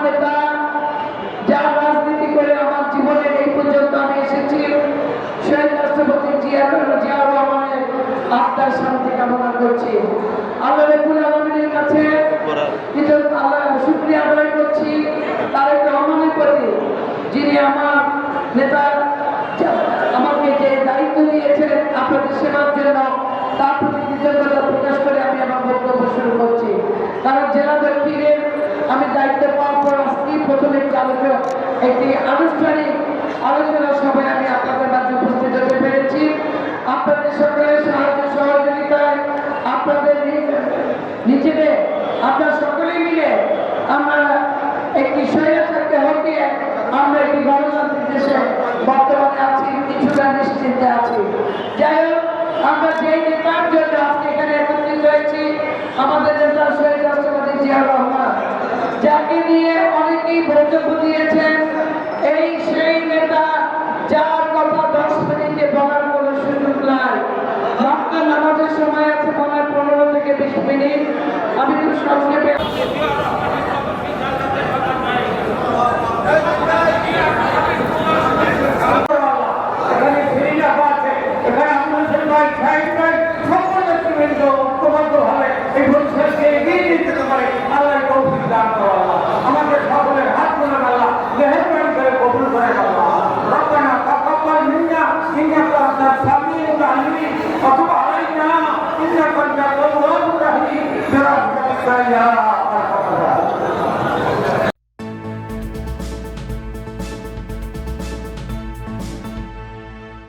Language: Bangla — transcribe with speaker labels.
Speaker 1: নেতা, যার রাজনীতি করে আমার জীবনের এই পর্যন্ত আমি এসেছি, শহীদ রাষ্ট্রপতি জিয়াউর রহমানের আত্মার শান্তি কামনা করছি। আল্লাহ রাব্বুল আলামিনের কাছে শুকরিয়া আদায় করছি তারেক রহমানের প্রতি, যিনি আমার নেতা আমাকে যে দায়িত্ব দিয়েছেন আপনাদের সেবার জন্য, তার প্রতি কৃতজ্ঞতা প্রকাশ করে আমি আমার বক্তব্য শুরু করছি। কারণ জেলা দক্ষিণের আমি দায়িত্ব পাওয়ার পর আজকে প্রথমে একটি আনুষ্ঠানিক আলোচনা সভায় আমি আপনাদের মাঝে উপস্থিত হতে পেরেছি। আপনাদের সকলের সাহায্য সহযোগিতায়, আপনাদের নিজেদের আপনারা সকলে মিলে আমরা একটি স্বৈরাচারকে হটিয়ে আমরা একটি গণতান্ত্রিক দেশে বর্তমানে আছি, কিছুটা নিশ্চিন্তে আছি। যাই হোক, আমরা যেই নেতার জন্য আজকে এখানে একত্রিত হয়েছি, আমাদের নেতা শহীদ রাষ্ট্রপতি জিয়াউর রহমান, যাকে নিয়ে অনেকেই বক্তব্য দিয়েছেন, এই সেই নেতা যার কথা 10 মিনিটে বলার কোনো সুযোগ নাই। মক্কা নামাজের সময় আছে মনে হয় 15 থেকে 20 মিনিট। আমি খুব সংক্ষেপে